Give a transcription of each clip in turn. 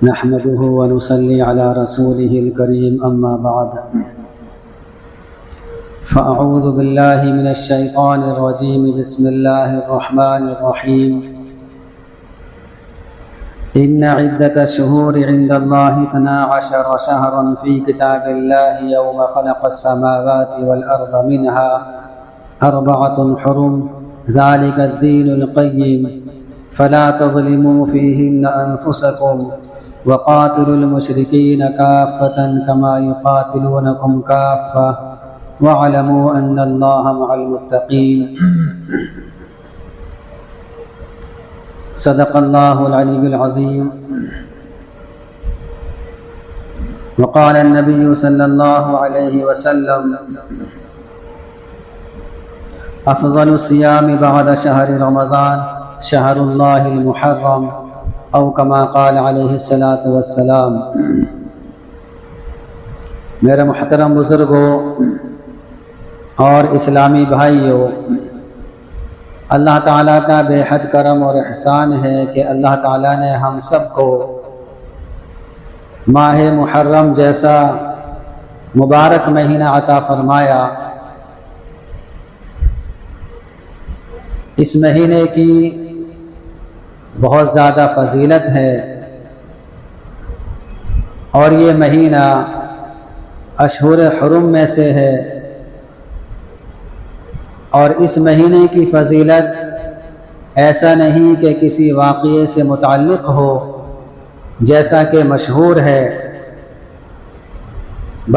نحمده ونصلي على رسوله الكريم أما بعد فأعوذ بالله من الشيطان الرجيم بسم الله الرحمن الرحيم إن عدة الشهور عند الله 12 شهرا في كتاب الله يوم خلق السماوات والأرض منها 4 حرم ذلك الدين القيم فلا تظلموا فيهن أنفسكم وقاتلوا المشركين كافة كما يقاتلونكم كافة واعلموا أن الله مع المتقين صدق الله العلي العظيم وقال النبي صلى الله عليه وسلم أفضل الصيام بعد شهر رمضان شهر الله المحرم او کما قال علیہ الصلاۃ والسلام۔ میرے محترم بزرگوں اور اسلامی بھائیوں، اللہ تعالیٰ کا بے حد کرم اور احسان ہے کہ اللہ تعالیٰ نے ہم سب کو ماہ محرم جیسا مبارک مہینہ عطا فرمایا۔ اس مہینے کی بہت زیادہ فضیلت ہے اور یہ مہینہ اشہر حرم میں سے ہے، اور اس مہینے کی فضیلت ایسا نہیں کہ کسی واقعے سے متعلق ہو جیسا کہ مشہور ہے،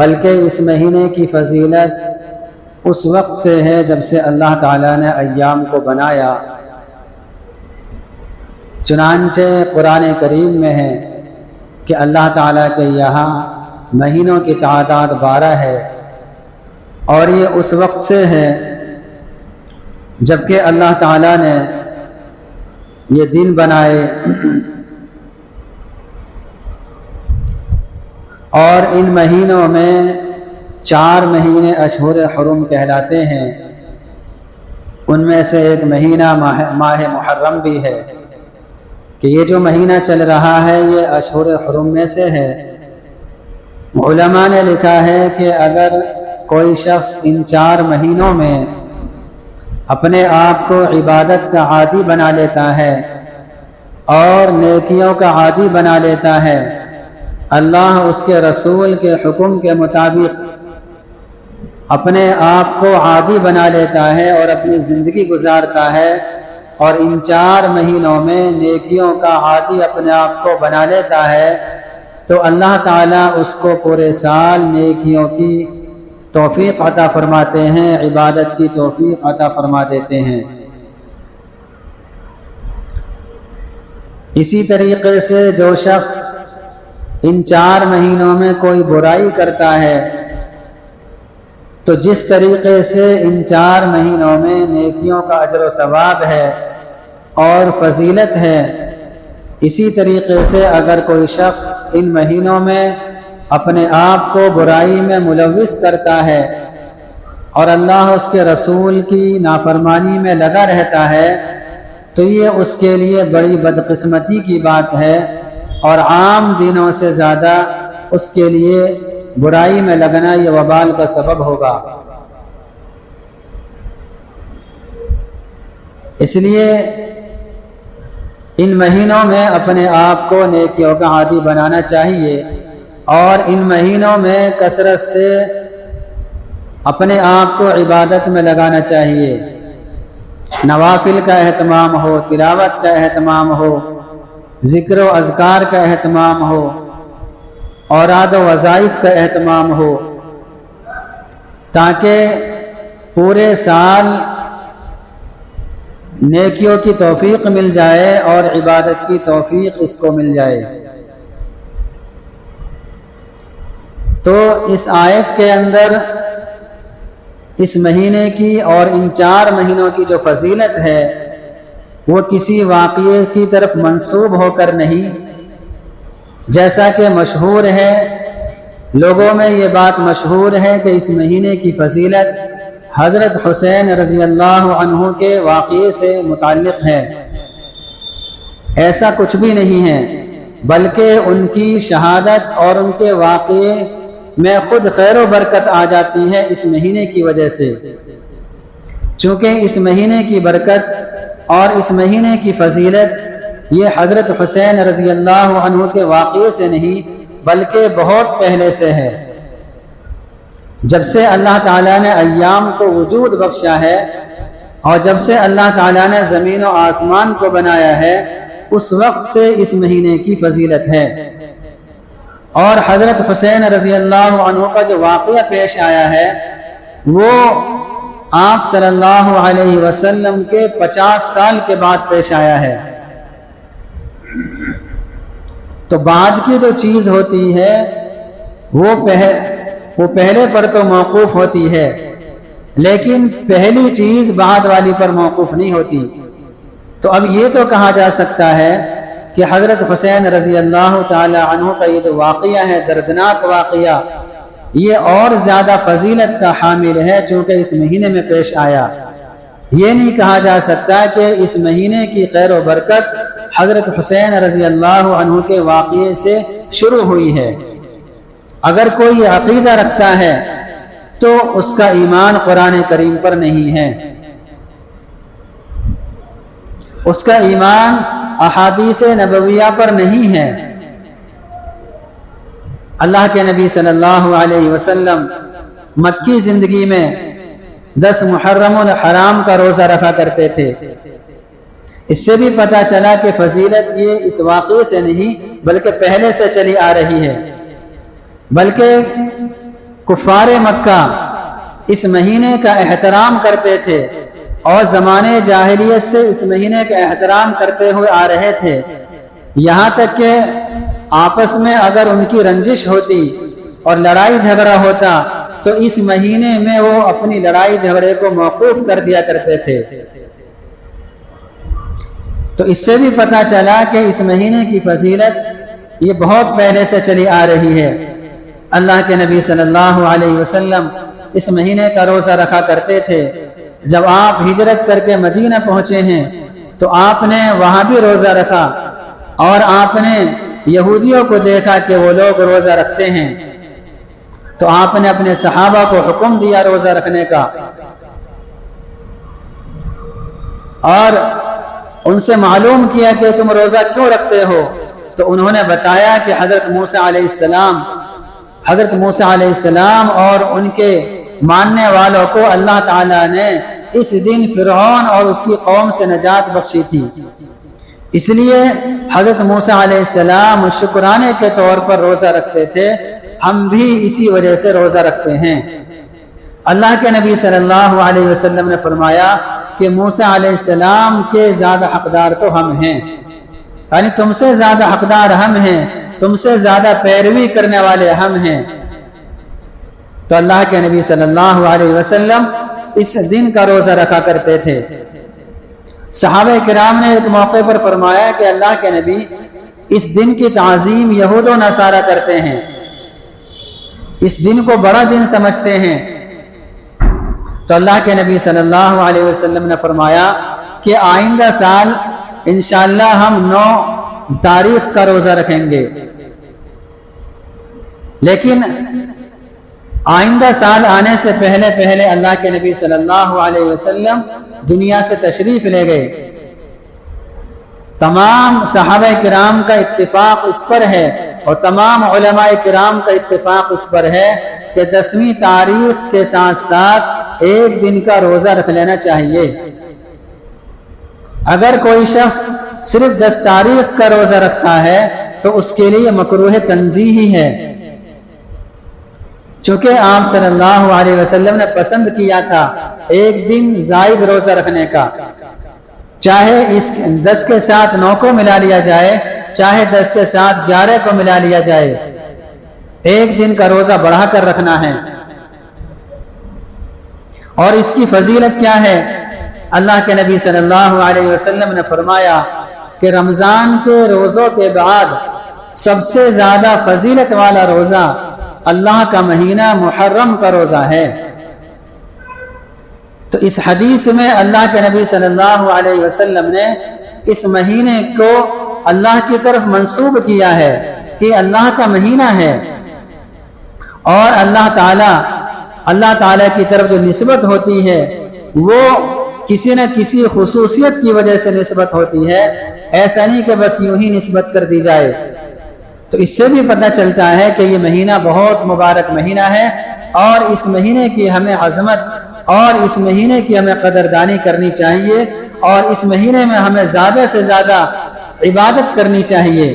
بلکہ اس مہینے کی فضیلت اس وقت سے ہے جب سے اللہ تعالیٰ نے ایام کو بنایا۔ چنانچہ قرآن کریم میں ہے کہ اللہ تعالیٰ کے یہاں مہینوں کی تعداد 12 ہے، اور یہ اس وقت سے ہے جبکہ اللہ تعالیٰ نے یہ دن بنائے، اور ان مہینوں میں 4 مہینے اشہر حرم کہلاتے ہیں۔ ان میں سے ایک مہینہ ماہ محرم بھی ہے کہ یہ جو مہینہ چل رہا ہے یہ اشہر حرم میں سے ہے۔ علماء نے لکھا ہے کہ اگر کوئی شخص ان 4 مہینوں میں اپنے آپ کو عبادت کا عادی بنا لیتا ہے اور نیکیوں کا عادی بنا لیتا ہے، اللہ اس کے رسول کے حکم کے مطابق اپنے آپ کو عادی بنا لیتا ہے اور اپنی زندگی گزارتا ہے، اور ان 4 مہینوں میں نیکیوں کا عادی اپنے آپ کو بنا لیتا ہے، تو اللہ تعالیٰ اس کو پورے سال نیکیوں کی توفیق عطا فرماتے ہیں، عبادت کی توفیق عطا فرما دیتے ہیں۔ اسی طریقے سے جو شخص ان 4 مہینوں میں کوئی برائی کرتا ہے، تو جس طریقے سے ان 4 مہینوں میں نیکیوں کا اجر و ثواب ہے اور فضیلت ہے، اسی طریقے سے اگر کوئی شخص ان مہینوں میں اپنے آپ کو برائی میں ملوث کرتا ہے اور اللہ اس کے رسول کی نافرمانی میں لگا رہتا ہے، تو یہ اس کے لیے بڑی بدقسمتی کی بات ہے، اور عام دنوں سے زیادہ اس کے لیے برائی میں لگنا یہ وبال کا سبب ہوگا۔ اس لیے ان مہینوں میں اپنے آپ کو نیکیوں کا عادی بنانا چاہیے، اور ان مہینوں میں کثرت سے اپنے آپ کو عبادت میں لگانا چاہیے، نوافل کا اہتمام ہو، تلاوت کا اہتمام ہو، ذکر و اذکار کا اہتمام ہو، اوراد و وظائف کا اہتمام ہو، تاکہ پورے سال نیکیوں کی توفیق مل جائے اور عبادت کی توفیق اس کو مل جائے۔ تو اس آیت کے اندر اس مہینے کی اور ان 4 مہینوں کی جو فضیلت ہے وہ کسی واقعے کی طرف منسوب ہو کر نہیں، جیسا کہ مشہور ہے، لوگوں میں یہ بات مشہور ہے کہ اس مہینے کی فضیلت حضرت حسین رضی اللہ عنہ کے واقعے سے متعلق ہے۔ ایسا کچھ بھی نہیں ہے، بلکہ ان کی شہادت اور ان کے واقعے میں خود خیر و برکت آ جاتی ہے اس مہینے کی وجہ سے، چونکہ اس مہینے کی برکت اور اس مہینے کی فضیلت یہ حضرت حسین رضی اللہ عنہ کے واقعے سے نہیں بلکہ بہت پہلے سے ہے۔ جب سے اللہ تعالیٰ نے ایام کو وجود بخشا ہے اور جب سے اللہ تعالیٰ نے زمین و آسمان کو بنایا ہے، اس وقت سے اس مہینے کی فضیلت ہے۔ اور حضرت حسین رضی اللہ عنہ کا جو واقعہ پیش آیا ہے وہ آپ صلی اللہ علیہ وسلم کے 50 سال کے بعد پیش آیا ہے۔ تو بعد کی جو چیز ہوتی ہے وہ پہلے پر تو موقوف ہوتی ہے، لیکن پہلی چیز بعد والی پر موقوف نہیں ہوتی۔ تو اب یہ تو کہا جا سکتا ہے کہ حضرت حسین رضی اللہ تعالی عنہ کا یہ جو واقعہ ہے، دردناک واقعہ، یہ اور زیادہ فضیلت کا حامل ہے چونکہ اس مہینے میں پیش آیا۔ یہ نہیں کہا جا سکتا کہ اس مہینے کی خیر و برکت حضرت حسین رضی اللہ عنہ کے واقعے سے شروع ہوئی ہے۔ اگر کوئی عقیدہ رکھتا ہے تو اس کا ایمان قرآن کریم پر نہیں ہے، اس کا ایمان احادیث نبویہ پر نہیں ہے۔ اللہ کے نبی صلی اللہ علیہ وسلم مکی زندگی میں 10 محرم الحرام کا روزہ رکھا کرتے تھے۔ اس سے بھی پتہ چلا کہ فضیلت یہ اس واقعے سے نہیں بلکہ پہلے سے چلی آ رہی ہے، بلکہ کفار مکہ اس مہینے کا احترام کرتے تھے اور زمانے جاہلیت سے اس مہینے کا احترام کرتے ہوئے آ رہے تھے، یہاں تک کہ آپس میں اگر ان کی رنجش ہوتی اور لڑائی جھگڑا ہوتا تو اس مہینے میں وہ اپنی لڑائی جھگڑے کو موقوف کر دیا کرتے تھے۔ تو اس سے بھی پتہ چلا کہ اس مہینے کی فضیلت یہ بہت پہلے سے چلی آ رہی ہے۔ اللہ کے نبی صلی اللہ علیہ وسلم اس مہینے کا روزہ رکھا کرتے تھے۔ جب آپ ہجرت کر کے مدینہ پہنچے ہیں تو آپ نے وہاں بھی روزہ رکھا اور آپ نے یہودیوں کو دیکھا کہ وہ لوگ روزہ رکھتے ہیں تو آپ نے اپنے صحابہ کو حکم دیا روزہ رکھنے کا، اور ان سے معلوم کیا کہ تم روزہ کیوں رکھتے ہو، تو انہوں نے بتایا کہ حضرت موسیٰ علیہ السلام اور ان کے ماننے والوں کو اللہ تعالیٰ نے اس دن فرعون اور اس کی قوم سے نجات بخشی تھی، اس لیے حضرت موسیٰ علیہ السلام شکرانے کے طور پر روزہ رکھتے تھے، ہم بھی اسی وجہ سے روزہ رکھتے ہیں۔ اللہ کے نبی صلی اللہ علیہ وسلم نے فرمایا کہ موسیٰ علیہ السلام کے زیادہ حقدار تو ہم ہیں، یعنی تم سے زیادہ حقدار ہم ہیں، تم سے زیادہ پیروی کرنے والے ہم ہیں۔ تو اللہ کے نبی صلی اللہ علیہ وسلم اس دن کا روزہ رکھا کرتے تھے۔ صحابہ کرام نے ایک موقع پر فرمایا کہ اللہ کے نبی اس دن کی تعظیم یہود و نصارہ کرتے ہیں، اس دن کو بڑا دن سمجھتے ہیں۔ تو اللہ کے نبی صلی اللہ علیہ وسلم نے فرمایا کہ آئندہ سال انشاءاللہ ہم 9 تاریخ کا روزہ رکھیں گے، لیکن آئندہ سال آنے سے پہلے اللہ کے نبی صلی اللہ علیہ وسلم دنیا سے تشریف لے گئے۔ تمام صحابہ کرام کا اتفاق اس پر ہے اور تمام علماء کرام کا اتفاق اس پر ہے کہ 10ویں تاریخ کے ساتھ ساتھ ایک دن کا روزہ رکھ لینا چاہیے۔ اگر کوئی شخص صرف 10 تاریخ کا روزہ رکھتا ہے تو اس کے لیے مکروہ تنزیہی ہے، چونکہ آپ صلی اللہ علیہ وسلم نے پسند کیا تھا ایک دن زائد روزہ رکھنے کا، چاہے اس 10 کے ساتھ 9 کو ملا لیا جائے، چاہے 10 کے ساتھ 11 کو ملا لیا جائے، ایک دن کا روزہ بڑھا کر رکھنا ہے۔ اور اس کی فضیلت کیا ہے؟ اللہ کے نبی صلی اللہ علیہ وسلم نے فرمایا کہ رمضان کے روزوں کے بعد سب سے زیادہ فضیلت والا روزہ اللہ کا مہینہ محرم کا روزہ ہے۔ تو اس حدیث میں اللہ کے نبی صلی اللہ علیہ وسلم نے اس مہینے کو اللہ کی طرف منسوب کیا ہے کہ اللہ کا مہینہ ہے، اور اللہ تعالیٰ کی طرف جو نسبت ہوتی ہے وہ کسی نہ کسی خصوصیت کی وجہ سے نسبت ہوتی ہے، ایسا نہیں کہ بس یوں ہی نسبت کر دی جائے۔ تو اس سے بھی پتہ چلتا ہے کہ یہ مہینہ بہت مبارک مہینہ ہے، اور اس مہینے کی ہمیں عظمت اور اس مہینے کی ہمیں قدردانی کرنی چاہیے، اور اس مہینے میں ہمیں زیادہ سے زیادہ عبادت کرنی چاہیے۔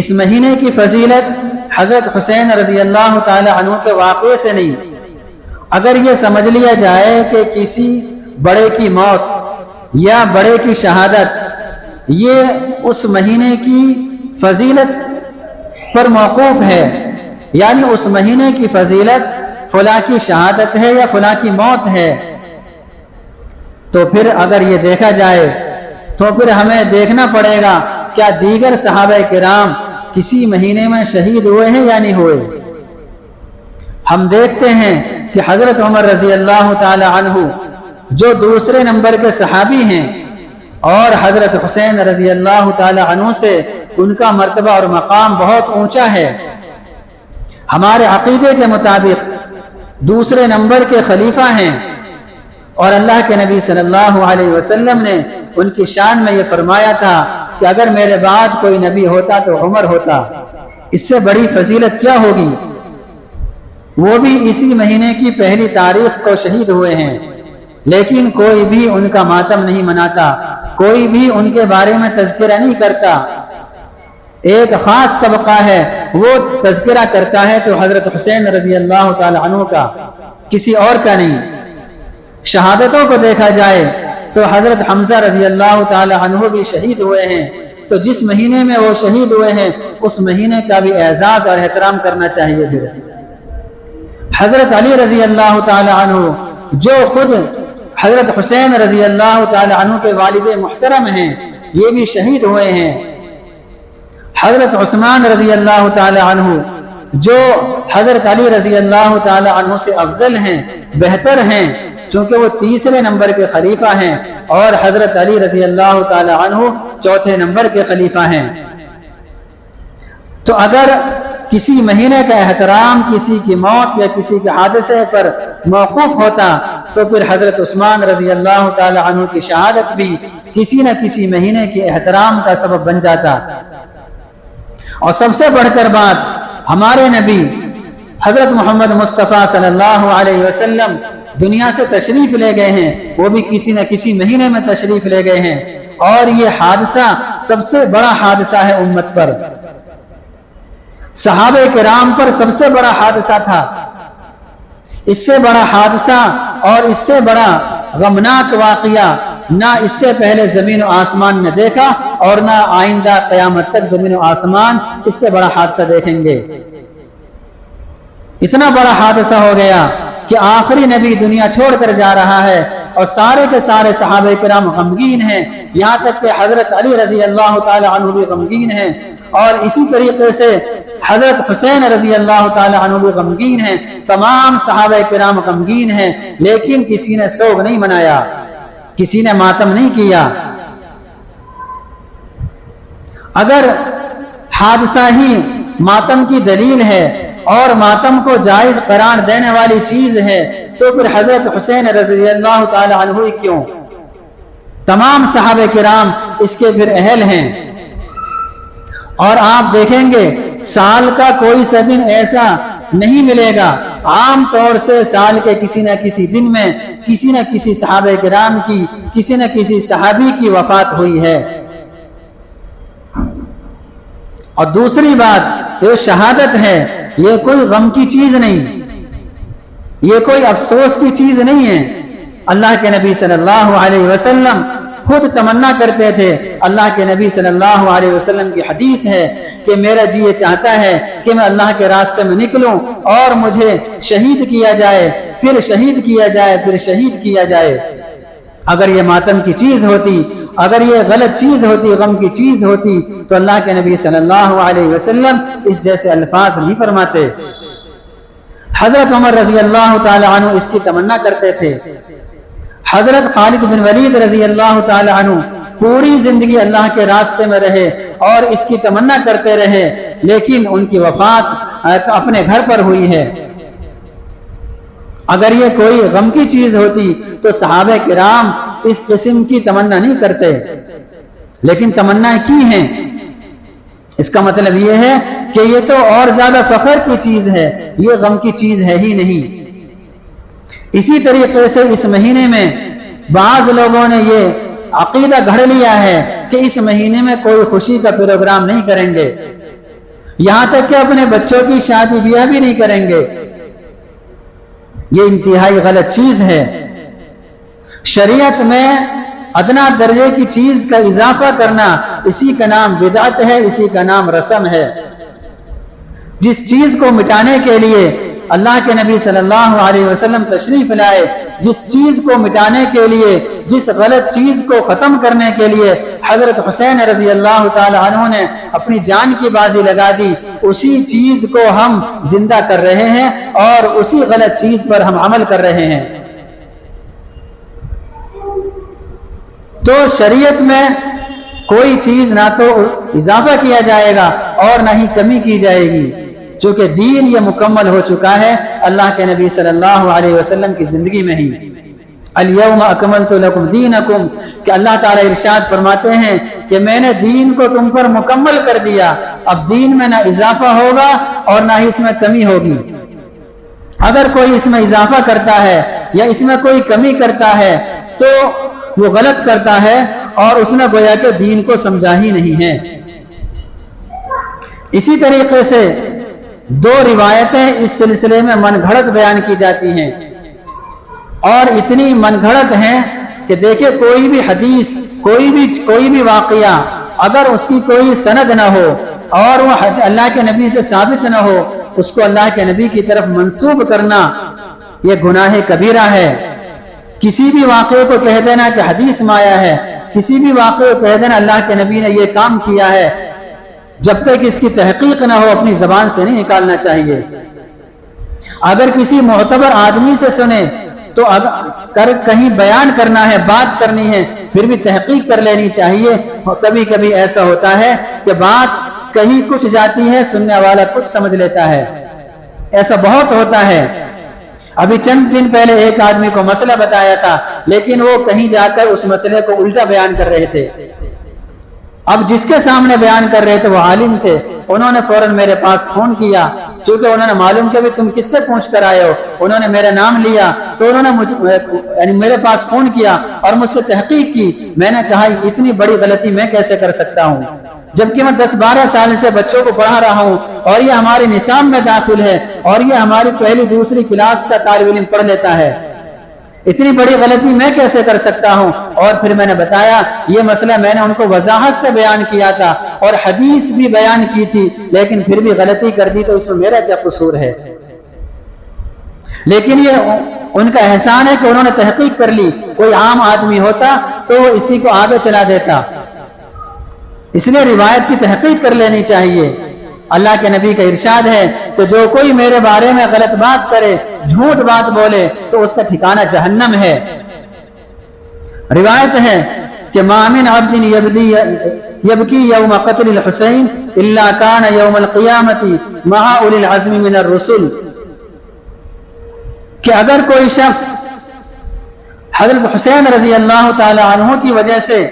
اس مہینے کی فضیلت حضرت حسین رضی اللہ تعالی عنہ کے واقعے سے نہیں، اگر یہ سمجھ لیا جائے کہ کسی بڑے کی موت یا بڑے کی شہادت یہ اس مہینے کی فضیلت پر موقوف ہے، یعنی اس مہینے کی فضیلت فلاں کی شہادت ہے یا فلاں کی موت ہے، تو پھر اگر یہ دیکھا جائے تو پھر ہمیں دیکھنا پڑے گا کیا دیگر صحابہ کرام کسی مہینے میں شہید ہوئے ہیں یا نہیں ہوئے۔ ہم دیکھتے ہیں کہ حضرت عمر رضی اللہ تعالی عنہ جو دوسرے نمبر کے صحابی ہیں، اور حضرت حسین رضی اللہ تعالی عنہ سے ان کا مرتبہ اور مقام بہت اونچا ہے، ہمارے عقیدے کے مطابق دوسرے نمبر کے خلیفہ ہیں، اور اللہ کے نبی صلی اللہ علیہ وسلم نے ان کی شان میں یہ فرمایا تھا کہ اگر میرے بعد کوئی نبی ہوتا تو عمر ہوتا۔ اس سے بڑی فضیلت کیا ہوگی؟ وہ بھی اسی مہینے کی پہلی تاریخ کو شہید ہوئے ہیں، لیکن کوئی بھی ان کا ماتم نہیں مناتا، کوئی بھی ان کے بارے میں تذکرہ نہیں کرتا۔ ایک خاص طبقہ ہے وہ تذکرہ کرتا ہے تو حضرت حسین رضی اللہ تعالی عنہ کا، کسی اور کا نہیں۔ شہادتوں کو دیکھا جائے تو حضرت حمزہ رضی اللہ تعالی عنہ بھی شہید ہوئے ہیں، تو جس مہینے میں وہ شہید ہوئے ہیں اس مہینے کا بھی اعزاز اور احترام کرنا چاہیے۔ پھر حضرت علی رضی اللہ تعالی عنہ جو خود حضرت حسین رضی اللہ تعالی عنہ کے والد محترم ہیں، یہ بھی شہید ہوئے ہیں۔ حضرت عثمان رضی اللہ تعالی عنہ جو حضرت علی رضی اللہ تعالی عنہ سے افضل ہیں، بہتر ہیں، چونکہ وہ تیسرے نمبر کے خلیفہ ہیں، اور حضرت علی رضی اللہ تعالی عنہ چوتھے نمبر کے خلیفہ ہیں۔ تو اگر کسی مہینے کا احترام کسی کی موت یا کسی کے حادثے پر موقوف ہوتا تو پھر حضرت عثمان رضی اللہ تعالی عنہ کی شہادت بھی کسی نہ کسی مہینے کے احترام کا سبب بن جاتا۔ اور سب سے بڑھ کر بات، ہمارے نبی حضرت محمد مصطفیٰ صلی اللہ علیہ وسلم دنیا سے تشریف لے گئے ہیں، وہ بھی کسی نہ کسی مہینے میں تشریف لے گئے ہیں، اور یہ حادثہ سب سے بڑا حادثہ ہے امت پر، صحابہ کرام پر سب سے بڑا حادثہ تھا۔ اس سے بڑا حادثہ اور اس سے بڑا غمناک واقعہ نہ اس سے پہلے زمین و آسمان نے دیکھا، اور نہ آئندہ قیامت تک زمین و آسمان اس سے بڑا حادثہ دیکھیں گے۔ اتنا بڑا حادثہ ہو گیا کہ آخری نبی دنیا چھوڑ کر جا رہا ہے، اور سارے کے سارے صحابہ کرام غمگین ہیں، یہاں تک کہ حضرت علی رضی اللہ تعالی عنہ بھی غمگین ہیں، اور اسی طریقے سے حضرت حسین رضی اللہ تعالی عنہ بھی غمگین ہیں، تمام صحابہ کرام غمگین ہیں، لیکن کسی نے سوگ نہیں منایا، کسی نے ماتم نہیں کیا۔ اگر حادثہ ہی ماتم کی دلیل ہے اور ماتم کو جائز قرار دینے والی چیز ہے تو پھر حضرت حسین رضی اللہ تعالی عنہ کیوں؟ تمام صحابہ کرام اس کے پھر اہل ہیں۔ اور آپ دیکھیں گے سال کا کوئی سا دن ایسا نہیں ملے گا، عام طور سے سال کے کسی نہ کسی دن میں کسی نہ کسی صحابہ کرام کی، کسی نہ کسی صحابی کی وفات ہوئی ہے۔ اور دوسری بات، یہ شہادت ہے، یہ کوئی غم کی چیز نہیں، یہ کوئی افسوس کی چیز نہیں ہے۔ اللہ کے نبی صلی اللہ علیہ وسلم خود تمنا کرتے تھے، اللہ کے نبی صلی اللہ علیہ وسلم کی حدیث ہے کہ میرا جی یہ چاہتا ہے کہ میں اللہ کے راستے میں نکلوں اور مجھے شہید کیا جائے، پھر شہید کیا جائے، پھر شہید کیا جائے۔ اگر یہ ماتم کی چیز ہوتی، اگر یہ غلط چیز ہوتی، غم کی چیز ہوتی، تو اللہ کے نبی صلی اللہ علیہ وسلم اس جیسے الفاظ نہیں فرماتے۔ حضرت عمر رضی اللہ تعالی عنہ اس کی تمنا کرتے تھے، حضرت خالد بن ولید رضی اللہ تعالی عنہ پوری زندگی اللہ کے راستے میں رہے اور اس کی تمنا کرتے رہے، لیکن ان کی وفات اپنے گھر پر ہوئی ہے۔ اگر یہ کوئی غم کی چیز ہوتی تو صحابہ کرام اس قسم کی تمنا نہیں کرتے، لیکن تمنا کی ہیں۔ اس کا مطلب یہ ہے کہ یہ تو اور زیادہ فخر کی چیز ہے، یہ غم کی چیز ہے ہی نہیں۔ اسی طریقے سے اس مہینے میں بعض لوگوں نے یہ عقیدہ گھڑ لیا ہے کہ اس مہینے میں کوئی خوشی کا پروگرام نہیں کریں گے، یہاں تک کہ اپنے بچوں کی شادی بیاہ بھی نہیں کریں گے۔ یہ انتہائی غلط چیز ہے۔ شریعت میں ادنا درجے کی چیز کا اضافہ کرنا، اسی کا نام بدعت ہے، اسی کا نام رسم ہے۔ جس چیز کو مٹانے کے لیے اللہ کے نبی صلی اللہ علیہ وسلم تشریف لائے، جس چیز کو مٹانے کے لیے، جس غلط چیز کو ختم کرنے کے لیے حضرت حسین رضی اللہ تعالی عنہ نے اپنی جان کی بازی لگا دی، اسی چیز کو ہم زندہ کر رہے ہیں اور اسی غلط چیز پر ہم عمل کر رہے ہیں۔ تو شریعت میں کوئی چیز نہ تو اضافہ کیا جائے گا اور نہ ہی کمی کی جائے گی، چونکہ دین یہ مکمل ہو چکا ہے اللہ کے نبی صلی اللہ علیہ وسلم کی زندگی میں ہی۔ الیوم اکملت لکم دینکم، کہ اللہ تعالیٰ ارشاد فرماتے ہیں کہ میں نے دین کو تم پر مکمل کر دیا، اب دین میں نہ اضافہ ہوگا اور نہ ہی اس میں کمی ہوگی۔ اگر کوئی اس میں اضافہ کرتا ہے یا اس میں کوئی کمی کرتا ہے تو وہ غلط کرتا ہے اور اس نے گویا کہ دین کو سمجھا ہی نہیں ہے۔ اسی طریقے سے دو روایتیں اس سلسلے میں من گھڑت بیان کی جاتی ہیں، اور اتنی من گھڑت ہیں کہ دیکھیں کوئی بھی حدیث، کوئی بھی واقعہ اگر اس کی کوئی سند نہ ہو اور وہ اللہ کے نبی سے ثابت نہ ہو، اس کو اللہ کے نبی کی طرف منسوب کرنا یہ گناہ کبیرہ ہے۔ کسی بھی واقعے کو کہہ دینا کہ حدیث میں آیا ہے، کسی بھی واقعے کو کہہ دینا اللہ کے نبی نے یہ کام کیا ہے، جب تک اس کی تحقیق نہ ہو اپنی زبان سے نہیں نکالنا چاہیے۔ اگر کسی معتبر آدمی سے سنے تو کہیں بیان کرنا ہے، بات کرنی ہے، پھر بھی تحقیق کر لینی چاہیے۔ کبھی کبھی ایسا ہوتا ہے کہ بات کہیں کچھ جاتی ہے، سننے والا کچھ سمجھ لیتا ہے، ایسا بہت ہوتا ہے۔ ابھی چند دن پہلے ایک آدمی کو مسئلہ بتایا تھا، لیکن وہ کہیں جا کر اس مسئلے کو الٹا بیان کر رہے تھے۔ اب جس کے سامنے بیان کر رہے تھے وہ عالم تھے، انہوں نے فوراً میرے پاس فون کیا، چونکہ انہوں نے معلوم کیا بھی تم کس سے پوچھ کر آئے ہو، انہوں نے میرا نام لیا تو انہوں نے میرے پاس فون کیا اور مجھ سے تحقیق کی۔ میں نے کہا اتنی بڑی غلطی میں کیسے کر سکتا ہوں، جبکہ میں 10-12 سال سے بچوں کو پڑھا رہا ہوں اور یہ ہمارے نصاب میں داخل ہے اور یہ ہماری پہلی دوسری کلاس کا طالب علم پڑھ لیتا ہے، اتنی بڑی غلطی میں کیسے کر سکتا ہوں؟ اور پھر میں نے بتایا یہ مسئلہ میں نے ان کو وضاحت سے بیان کیا تھا اور حدیث بھی بیان کی تھی، لیکن پھر بھی غلطی کر دی تو اس میں میرا کیا قصور ہے؟ لیکن یہ ان کا احسان ہے کہ انہوں نے تحقیق کر لی۔ کوئی عام آدمی ہوتا تو وہ اسی کو آگے چلا دیتا، اس لیے روایت کی تحقیق کر لینی چاہیے۔ اللہ کے نبی کا ارشاد ہے کہ جو کوئی میرے بارے میں غلط بات کرے، جھوٹ بات بولے تو اس کا ٹھکانہ جہنم ہے۔ روایت ہے کہ ما من عبد یبکی یوم قتل الحسین الا کان یوم القیامت مع اولی العزم من الرسل، کہ اگر کوئی شخص حضرت حسین رضی اللہ تعالی عنہ کی وجہ سے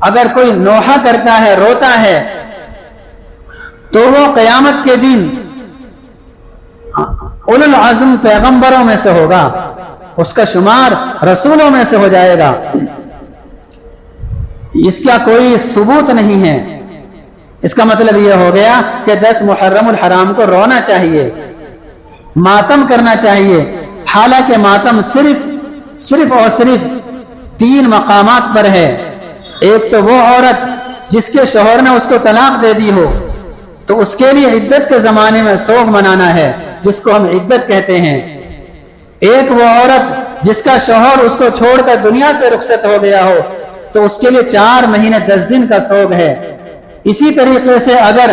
اگر کوئی نوحہ کرتا ہے، روتا ہے، تو وہ قیامت کے دن اولو العزم پیغمبروں میں سے ہوگا، اس کا شمار رسولوں میں سے ہو جائے گا۔ اس کا کوئی ثبوت نہیں ہے۔ اس کا مطلب یہ ہو گیا کہ 10 محرم الحرام کو رونا چاہیے، ماتم کرنا چاہیے، حالانکہ ماتم صرف اور صرف 3 مقامات پر ہے۔ ایک تو وہ عورت جس کے شوہر نے اس کو طلاق دے دی ہو تو اس کے لیے عدت کے زمانے میں سوگ منانا ہے، جس کو ہم عدت کہتے ہیں۔ ایک وہ عورت جس کا شوہر اس کو چھوڑ کر دنیا سے رخصت ہو گیا ہو تو اس کے لیے 4 مہینے 10 دن کا سوگ ہے۔ اسی طریقے سے اگر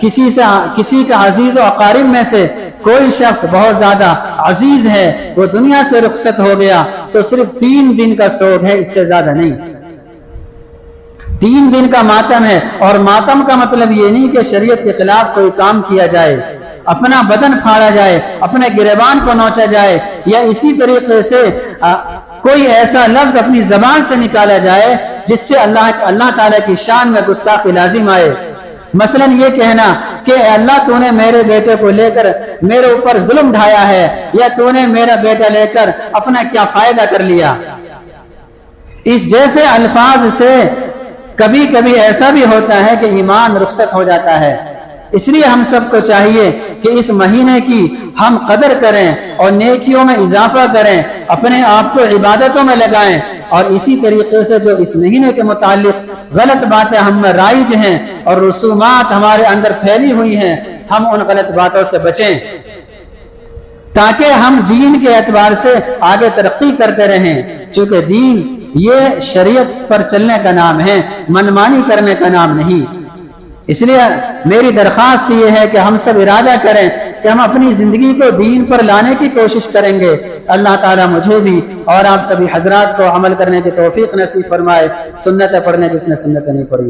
کسی کا عزیز و اقارب میں سے کوئی شخص بہت زیادہ عزیز ہے وہ دنیا سے رخصت ہو گیا تو صرف 3 دن کا سوگ ہے، اس سے زیادہ نہیں۔ 3 دن کا ماتم ہے، اور ماتم کا مطلب یہ نہیں کہ شریعت کے خلاف کوئی کام کیا جائے، اپنا بدن پھاڑا جائے، اپنے گریبان کو نوچا جائے، یا اسی طریقے سے کوئی ایسا لفظ اپنی زبان سے نکالا جائے جس سے اللہ تعالیٰ کی شان میں گستاخی لازم آئے۔ مثلا یہ کہنا کہ اے اللہ تو نے میرے بیٹے کو لے کر میرے اوپر ظلم ڈھایا ہے، یا تو نے میرا بیٹا لے کر اپنا کیا فائدہ کر لیا۔ اس جیسے الفاظ سے کبھی کبھی ایسا بھی ہوتا ہے کہ ایمان رخصت ہو جاتا ہے۔ اس لیے ہم سب کو چاہیے کہ اس مہینے کی ہم قدر کریں اور نیکیوں میں اضافہ کریں، اپنے آپ کو عبادتوں میں لگائیں، اور اسی طریقے سے جو اس مہینے کے متعلق غلط باتیں ہم میں رائج ہیں اور رسومات ہمارے اندر پھیلی ہوئی ہیں، ہم ان غلط باتوں سے بچیں تاکہ ہم دین کے اعتبار سے آگے ترقی کرتے رہیں، چونکہ دین یہ شریعت پر چلنے کا نام ہے، منمانی کرنے کا نام نہیں۔ اس لیے میری درخواست یہ ہے کہ ہم سب ارادہ کریں کہ ہم اپنی زندگی کو دین پر لانے کی کوشش کریں گے۔ اللہ تعالیٰ مجھے بھی اور آپ سبھی حضرات کو عمل کرنے کی توفیق نصیب فرمائے، سنتیں پڑھنے جس نے سنتیں نہیں پڑھی۔